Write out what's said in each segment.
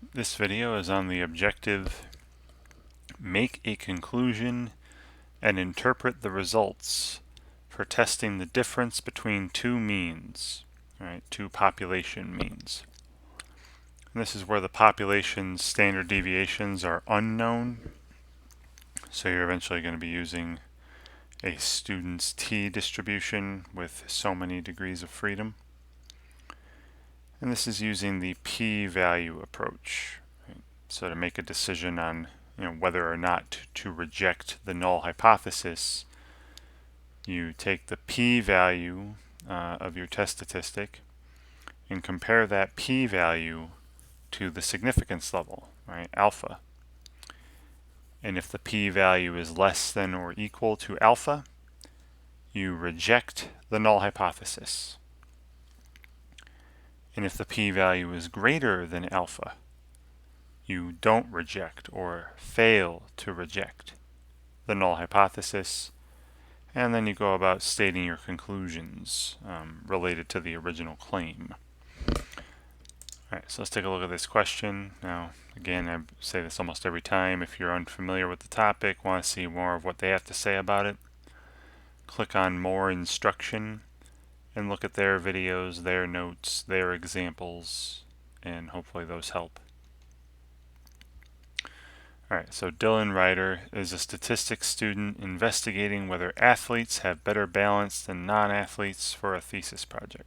This video is on the objective make a conclusion and interpret the results for testing the difference between two means, right? Two population means. And this is where the population's standard deviations are unknown. So you're eventually going to be using a student's t-distribution with so many degrees of freedom. And this is using the p-value approach. Right? So to make a decision on whether or not to reject the null hypothesis, you take the p-value of your test statistic and compare that p-value to the significance level, right, alpha. And if the p-value is less than or equal to alpha, you reject the null hypothesis. And if the p-value is greater than alpha, you don't reject or fail to reject the null hypothesis, and then you go about stating your conclusions related to the original claim. Alright, so let's take a look at this question. Now, again, I say this almost every time. If you're unfamiliar with the topic, want to see more of what they have to say about it, click on More Instruction and look at their videos, their notes, their examples, and hopefully those help. Alright, so Dylan Ryder is a statistics student investigating whether athletes have better balance than non-athletes for a thesis project.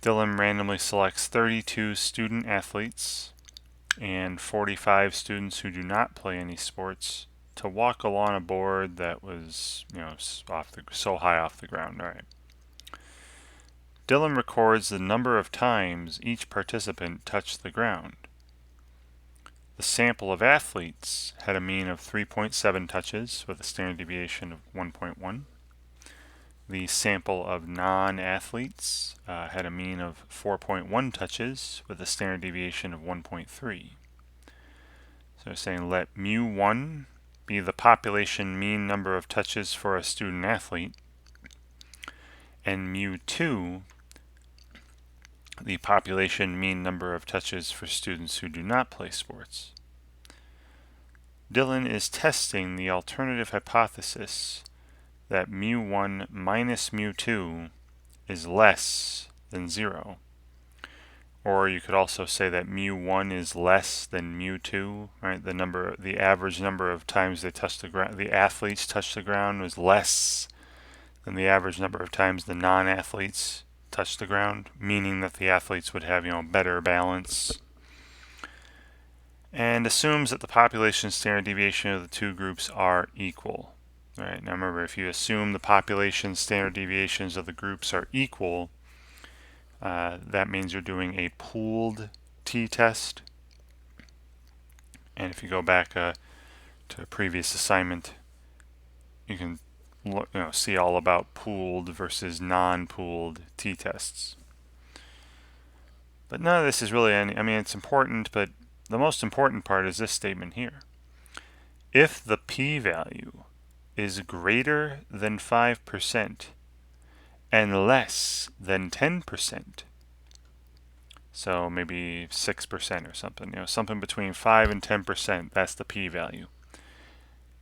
Dylan randomly selects 32 student athletes and 45 students who do not play any sports to walk along a board that was, so high off the ground. All right. Dylan records the number of times each participant touched the ground. The sample of athletes had a mean of 3.7 touches with a standard deviation of 1.1. The sample of non-athletes had a mean of 4.1 touches with a standard deviation of 1.3. So we're saying let mu1 be the population mean number of touches for a student athlete, and mu2 the population mean number of touches for students who do not play sports. Dylan is testing the alternative hypothesis that mu1 minus mu2 is less than 0. Or you could also say that mu1 is less than mu2, right? The average number of times they touch the ground, the athletes touch the ground was less than the average number of times the non-athletes touch the ground, meaning that the athletes would have, better balance. And assumes that the population standard deviation of the two groups are equal. Right, now remember, if you assume the population standard deviations of the groups are equal, that means you're doing a pooled t-test. And if you go back to a previous assignment, you can see all about pooled versus non-pooled t-tests. But none of this is really it's important, but the most important part is this statement here. If the p-value is greater than 5% and less than 10%, so maybe 6% or something, something between 5 and 10%, that's the p-value.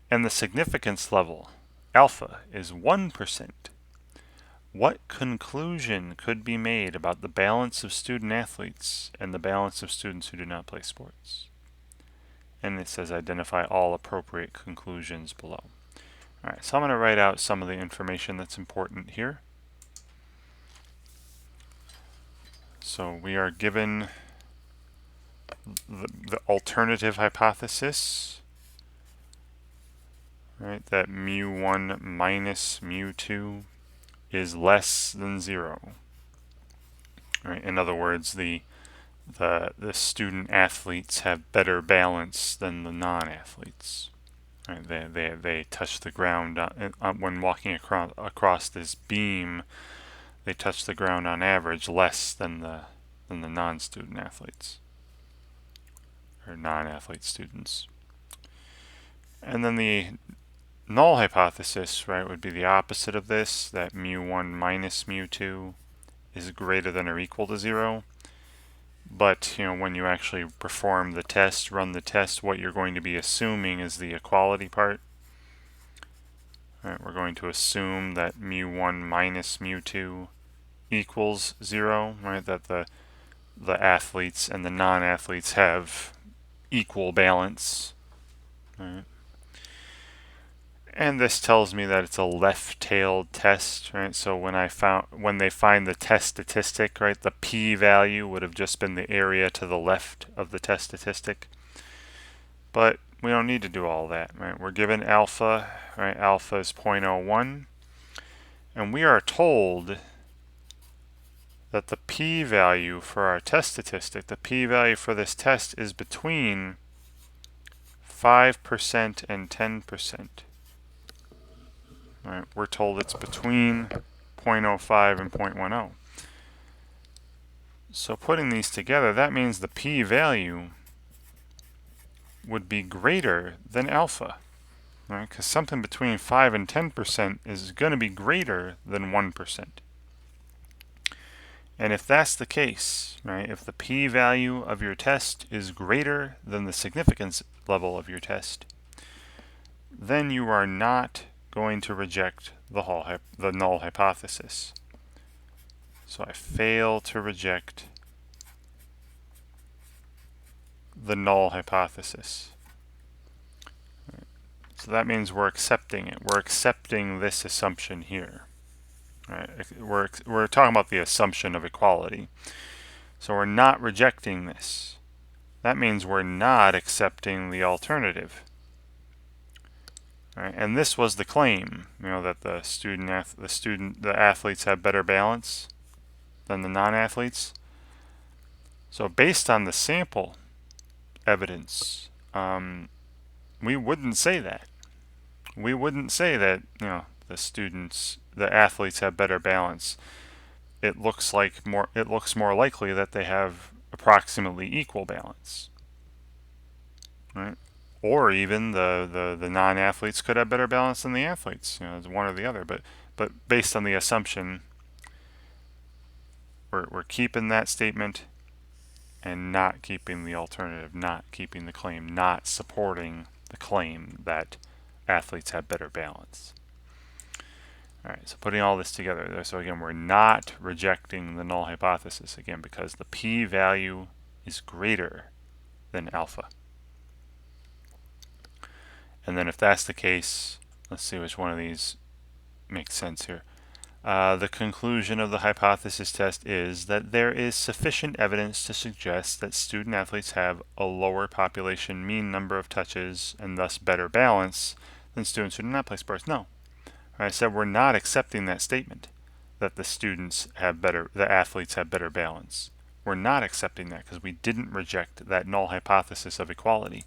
And the significance level, alpha, is 1%. What conclusion could be made about the balance of student athletes and the balance of students who do not play sports? And it says identify all appropriate conclusions below. Alright, so I'm going to write out some of the information that's important here. So we are given the alternative hypothesis, right, that mu1 minus mu2 is less than 0. Right, in other words, the student athletes have better balance than the non-athletes. Right, they touch the ground when walking across this beam. They touch the ground on average less than the non-student athletes or non-athlete students. And then the null hypothesis, right, would be the opposite of this, that mu1 minus mu2 is greater than or equal to 0. but when you actually perform the test, run the test, what you're going to be assuming is the equality part. All right, we're going to assume that mu1 minus mu2 equals 0, right? That the athletes and the non-athletes have equal balance, right? And this tells me that it's a left-tailed test, right? So when they find the test statistic, right, the p-value would have just been the area to the left of the test statistic. But we don't need to do all that, right? We're given alpha, right? Alpha is 0.01, and we are told that the p-value for our test statistic, the p-value for this test is between 5% and 10%. Right, we're told it's between 0.05 and 0.10. So putting these together, that means the p-value would be greater than alpha, right? Because something between 5 and 10% is going to be greater than 1%. And if that's the case, right, if the p-value of your test is greater than the significance level of your test, then you are not going to reject the null hypothesis. So I fail to reject the null hypothesis. So that means we're accepting it. We're accepting this assumption here. Right? We're talking about the assumption of equality. So we're not rejecting this. That means we're not accepting the alternative. Right? And this was the claim, that the athletes have better balance than the non-athletes. So based on the sample evidence, we wouldn't say that. We wouldn't say that the athletes have better balance. It looks more likely that they have approximately equal balance, right? Or even the non-athletes could have better balance than the athletes. It's one or the other. But based on the assumption, we're keeping that statement and not keeping the alternative, not keeping the claim, not supporting the claim that athletes have better balance. All right, so putting all this together, so again, we're not rejecting the null hypothesis, again, because the p-value is greater than alpha. And then if that's the case, let's see which one of these makes sense here. The conclusion of the hypothesis test is that there is sufficient evidence to suggest that student athletes have a lower population mean number of touches and thus better balance than students who do not play sports. No. I said we're not accepting that statement that the athletes have better balance. We're not accepting that because we didn't reject that null hypothesis of equality.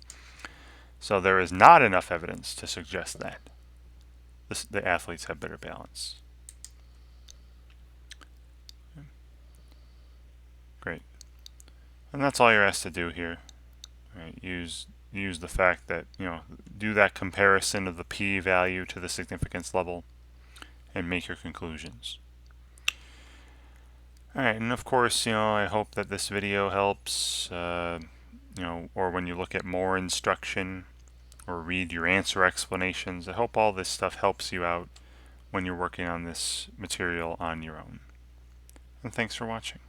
So there is not enough evidence to suggest that the athletes have better balance. Great. And that's all you're asked to do here. Right, use the fact that, do that comparison of the p-value to the significance level and make your conclusions. Alright, and of course, I hope that this video helps, or when you look at more instruction or read your answer explanations, I hope all this stuff helps you out when you're working on this material on your own. And thanks for watching.